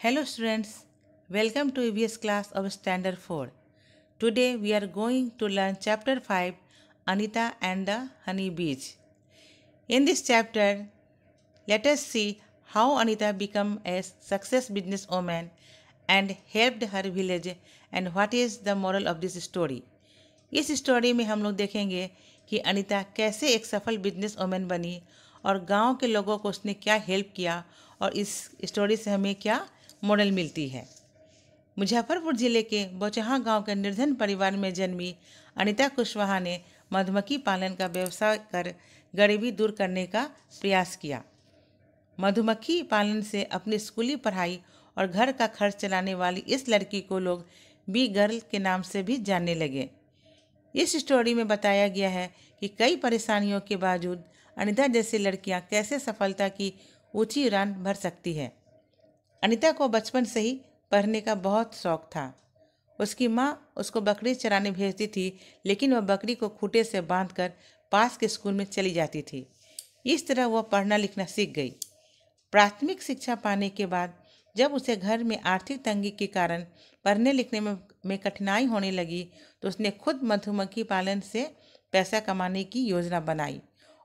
Hello students, welcome to EVS class of Standard 4. Today we are going to learn chapter 5, Anita and the Honey Bees. In this chapter, let us see how Anita became a success businesswoman and helped her village and what is the moral of this story. इस story में हम लोग देखेंगे कि अनीता कैसे एक सफल business women बनी और गांव के लोगों को उसने क्या हेल्प किया और इस स्टोरी से हमें क्या मॉडल मिलती है। मुजफ्फरपुर जिले के बोचहा गांव के निर्धन परिवार में जन्मी अनीता कुशवाहा ने मधुमक्खी पालन का व्यवसाय कर गरीबी दूर करने का प्रयास किया। मधुमक्खी पालन से अपनी स्कूली पढ़ाई और घर का खर्च चलाने वाली इस लड़की को लोग बी गर्ल के नाम से भी जानने लगे। इस स्टोरी में बताया गया है कि कई परेशानियों के बावजूद अनीता जैसी लड़कियां कैसे सफलता की ऊंची उड़ान भर सकती है। अनीता को बचपन से ही पढ़ने का बहुत शौक था। उसकी माँ उसको बकरी चराने भेजती थी, लेकिन वह बकरी को खूंटे से बांधकर पास के स्कूल में चली जाती थी। इस तरह वह पढ़ना लिखना सीख गई। प्राथमिक शिक्षा पाने के बाद जब उसे घर में आर्थिक तंगी के कारण पढ़ने लिखने में कठिनाई होने लगी तो उसने खुद मधुमक्खी पालन से पैसा कमाने की योजना बनाई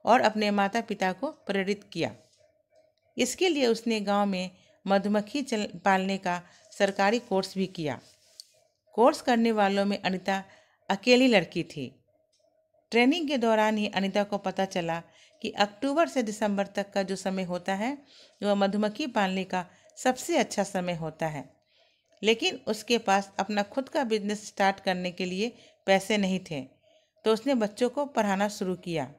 और अपने माता पिता को प्रेरित किया। इसके लिए उसने गांव में मधुमक्खी पालने का सरकारी कोर्स भी किया। कोर्स करने वालों में अनीता अकेली लड़की थी। ट्रेनिंग के दौरान ही अनीता को पता चला कि अक्टूबर से दिसंबर तक का जो समय होता है वह मधुमक्खी पालने का सबसे अच्छा समय होता है, लेकिन उसके पास अपना खुद का बिजनेस स्टार्ट करने के लिए पैसे नहीं थे, तो उसने बच्चों को पढ़ाना शुरू किया।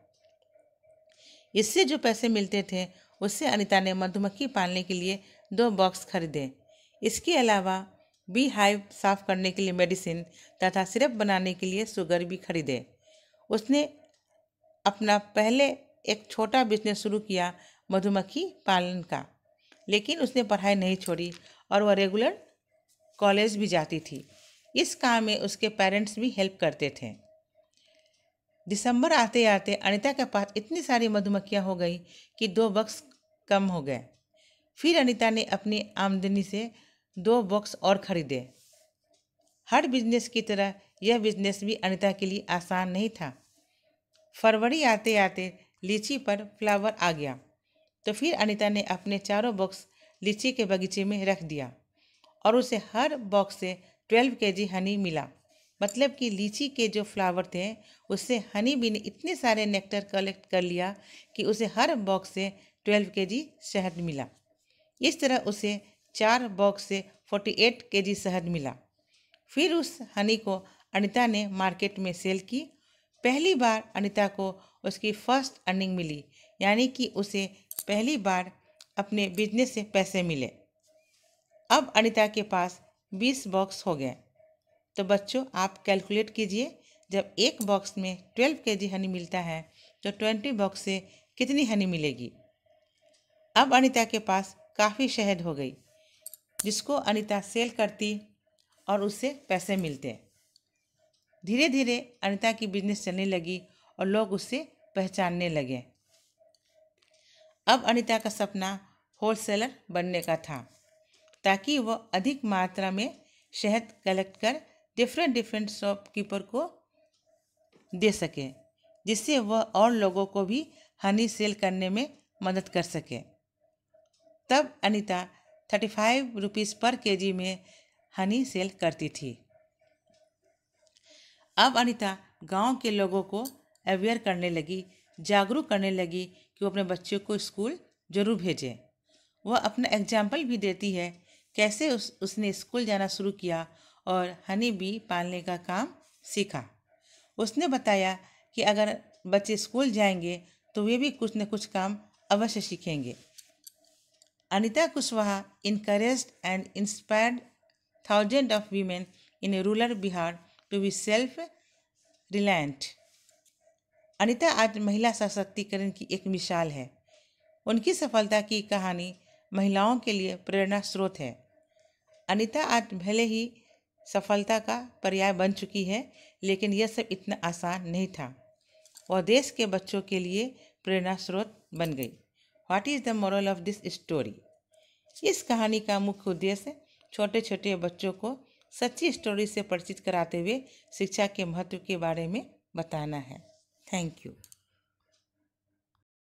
इससे जो पैसे मिलते थे उससे अनीता ने मधुमक्खी पालने के लिए 2 बॉक्स खरीदे। इसके अलावा बी हाइव साफ करने के लिए मेडिसिन तथा सिरप बनाने के लिए शुगर भी खरीदे। उसने अपना पहले एक छोटा बिजनेस शुरू किया मधुमक्खी पालन का, लेकिन उसने पढ़ाई नहीं छोड़ी और वह रेगुलर कॉलेज भी जाती थी। इस काम में उसके पेरेंट्स भी हेल्प करते थे। दिसंबर आते आते अनीता के पास इतनी सारी मधुमक्खियां हो गई कि 2 बॉक्स कम हो गए। फिर अनीता ने अपनी आमदनी से 2 बॉक्स और खरीदे। हर बिजनेस की तरह यह बिजनेस भी अनीता के लिए आसान नहीं था। फरवरी आते आते लीची पर फ्लावर आ गया, तो फिर अनीता ने अपने 4 बॉक्स लीची के बगीचे में रख दिया और उसे हर बॉक्स से 12 केजी हनी मिला। मतलब कि लीची के जो फ्लावर थे उससे हनी बी ने इतने सारे नेक्टर कलेक्ट कर लिया कि उसे हर बॉक्स से 12 केजी शहद मिला। इस तरह उसे 4 बॉक्स से 48 केजी शहद मिला। फिर उस हनी को अनीता ने मार्केट में सेल की। पहली बार अनीता को उसकी फर्स्ट अर्निंग मिली, यानी कि उसे पहली बार अपने बिजनेस से पैसे मिले। अब अनीता के पास 20 बॉक्स हो गए। तो बच्चों आप कैलकुलेट कीजिए, जब एक बॉक्स में 12 केजी हनी मिलता है तो 20 बॉक्स से कितनी हनी मिलेगी। अब अनीता के पास काफ़ी शहद हो गई, जिसको अनीता सेल करती और उससे पैसे मिलते। धीरे धीरे अनीता की बिजनेस चलने लगी और लोग उससे पहचानने लगे। अब अनीता का सपना होलसेलर बनने का था, ताकि वह अधिक मात्रा में शहद कलेक्ट कर डिफरेंट शॉपकीपर को दे सके, जिससे वह और लोगों को भी हनी सेल करने में मदद कर सके। तब अनीता 35 रुपीज़ पर केजी में हनी सेल करती थी। अब अनीता गांव के लोगों को अवेयर करने लगी, जागरूक करने लगी कि वो अपने बच्चों को स्कूल जरूर भेजें। वह अपना एग्जाम्पल भी देती है कैसे उसने स्कूल जाना शुरू किया और हनी बी पालने का काम सीखा। उसने बताया कि अगर बच्चे स्कूल जाएंगे तो वे भी कुछ न कुछ काम अवश्य सीखेंगे। Anita Kushwaha encouraged and inspired thousands of women in rural Bihar to be self-reliant. Anita आज महिला सशक्तिकरण की एक मिसाल है। उनकी सफलता की कहानी महिलाओं के लिए प्रेरणा स्रोत है। अनीता आज भले ही सफलता का पर्याय बन चुकी है, लेकिन यह सब इतना आसान नहीं था। वह देश के बच्चों के लिए प्रेरणा स्रोत बन गई। What is the moral of this story? इस कहानी का मुख्य उद्देश्य छोटे छोटे बच्चों को सच्ची स्टोरी से परिचित कराते हुए शिक्षा के महत्व के बारे में बताना है। Thank you.